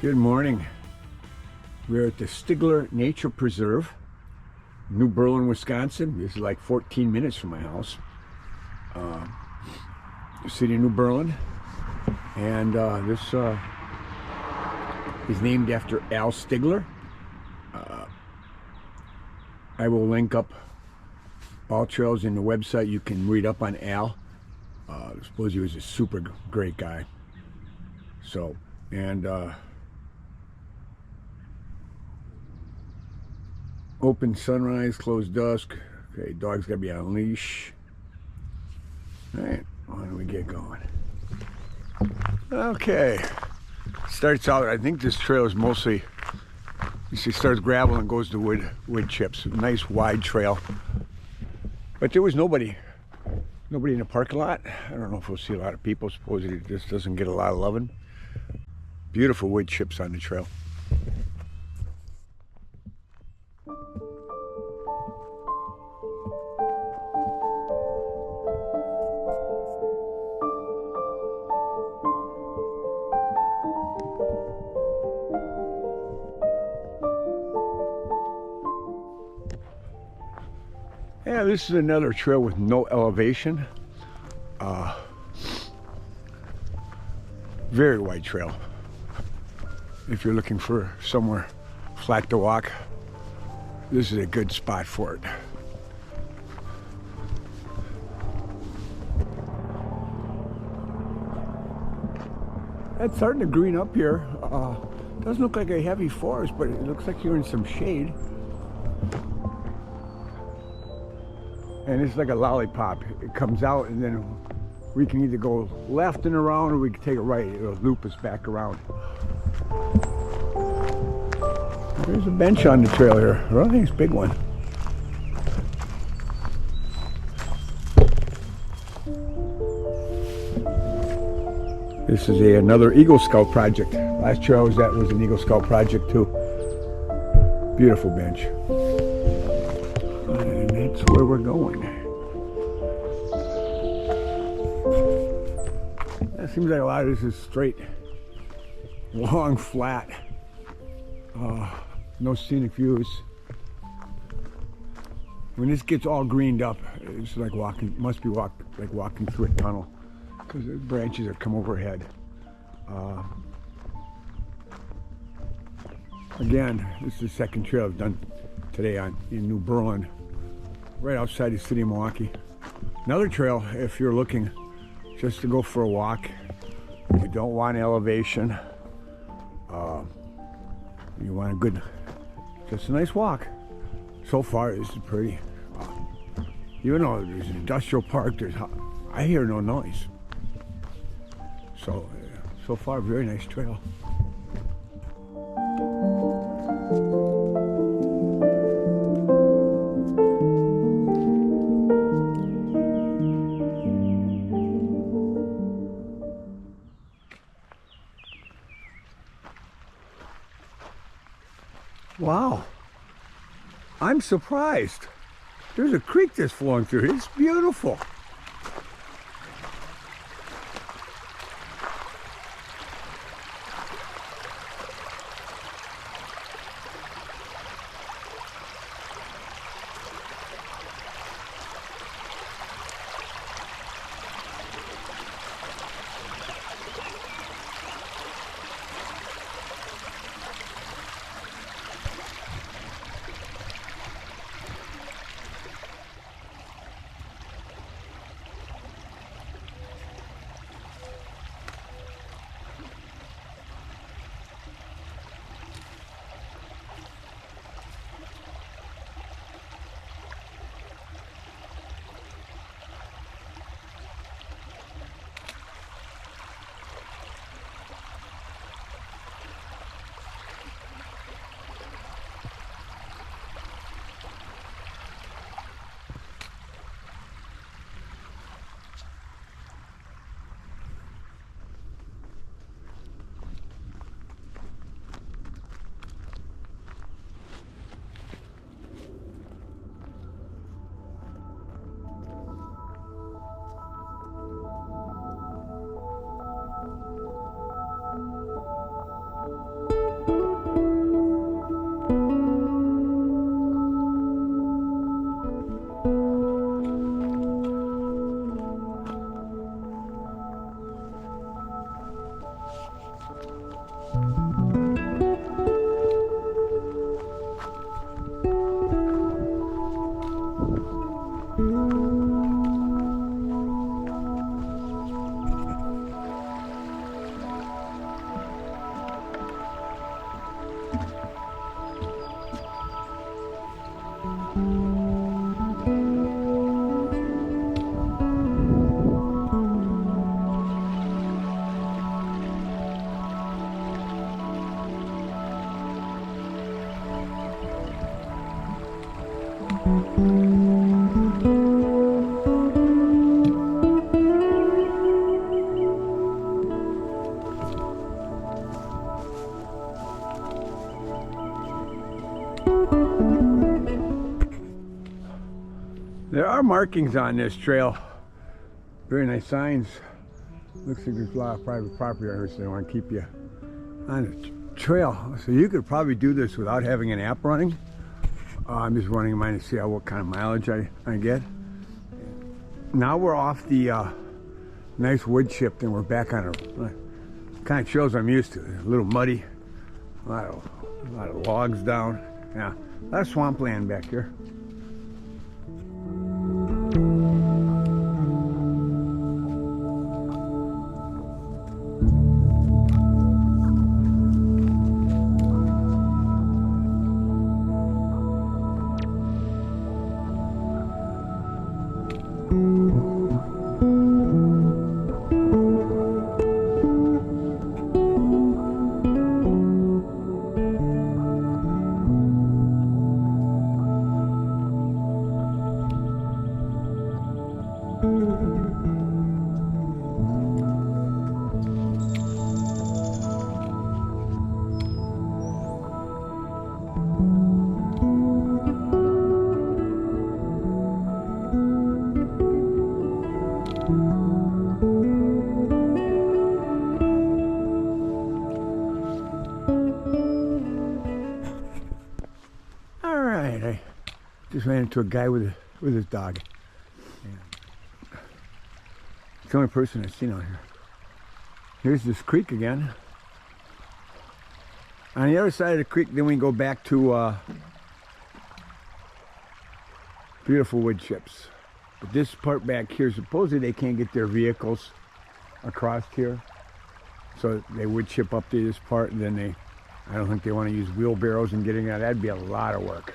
Good morning. We're at the Stigler Nature Preserve, New Berlin, Wisconsin. This is like 14 minutes from my house. The city of New Berlin. And this is named after Al Stigler. I will link up AllTrails in the website. You can read up on Al. I suppose he was a super great guy. So, and open sunrise, closed dusk. Okay, dog's gotta be on a leash. All right, why don't we get going? Okay, starts out. I think this trail is mostly. You see, starts gravel and goes to wood chips. Nice wide trail, but there was nobody in the parking lot. I don't know if we'll see a lot of people. Supposedly this doesn't get a lot of loving. Beautiful wood chips on the trail. Yeah, this is another trail with no elevation. Very wide trail. If you're looking for somewhere flat to walk, this is a good spot for it. It's starting to green up here. Doesn't look like a heavy forest, but it looks like you're in some shade. And it's like a lollipop. It comes out and then we can either go left and around or we can take it right. It'll loop us back around. There's a bench on the trail here. Well, I think it's a big one. This is another Eagle Scout project. Last trail I was at was an Eagle Scout project too. Beautiful bench. And that's where we're going. It seems like a lot of this is straight, long, flat, no scenic views. When this gets all greened up, it's like walking, like walking through a tunnel because the branches that come overhead. Again, this is the second trail I've done today in New Berlin, right outside the city of Milwaukee. Another trail, if you're looking just to go for a walk, you don't want elevation, you want just a nice walk. So far this is pretty. Even though there's an industrial park, I hear no noise. So far, very nice trail. Wow, I'm surprised. There's a creek that's flowing through. It's beautiful. There are markings on this trail. Very nice signs. Looks like there's a lot of private property owners that want to keep you on the trail. So you could probably do this without having an app running. I'm just running mine to see what kind of mileage I get. Now we're off the nice wood chip and we're back on a kind of trails I'm used to. A little muddy, a lot of logs down. Yeah, a lot of swampland back here. I just ran into a guy with his dog. Yeah. It's the only person I've seen out here. Here's this creek again. On the other side of the creek, then we go back to beautiful wood chips. But this part back here, supposedly they can't get their vehicles across here. So they would chip up to this part, and then I don't think they want to use wheelbarrows and getting out. That'd be a lot of work.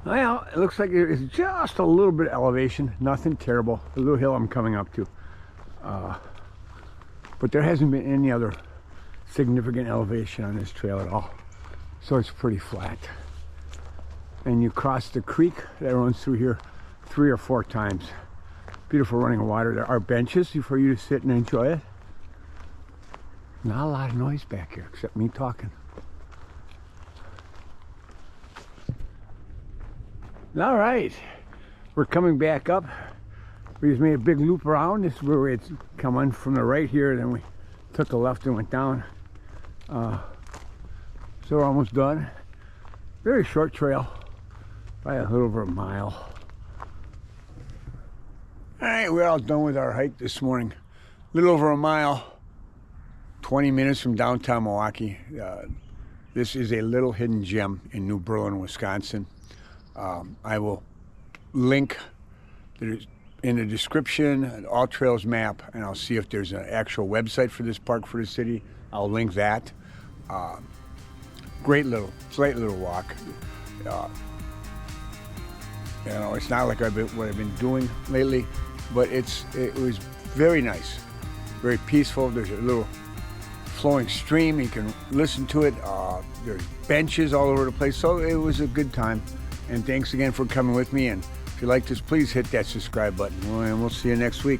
Well, it looks like it's just a little bit of elevation, nothing terrible. The little hill I'm coming up to. But there hasn't been any other significant elevation on this trail at all. So it's pretty flat. And you cross the creek that runs through here 3 or 4 times. Beautiful running water. There are benches for you to sit and enjoy it. Not a lot of noise back here except me talking. All right, we're coming back up. We just made a big loop around. This is where it's coming from the right here, then we took a left and went down. So we're almost done. Very short trail, probably a little over a mile. All right, we're all done with our hike this morning. A little over a mile, 20 minutes from downtown Milwaukee. This is a little hidden gem in New Berlin, Wisconsin. I will link in the description an AllTrails map, and I'll see if there's an actual website for this park for the city. I'll link that. Great little, slight little walk. You know, it's not like what I've been doing lately, but it was very nice, very peaceful. There's a little flowing stream. You can listen to it. There's benches all over the place, so it was a good time. And thanks again for coming with me. And if you like this, please hit that subscribe button. And we'll see you next week.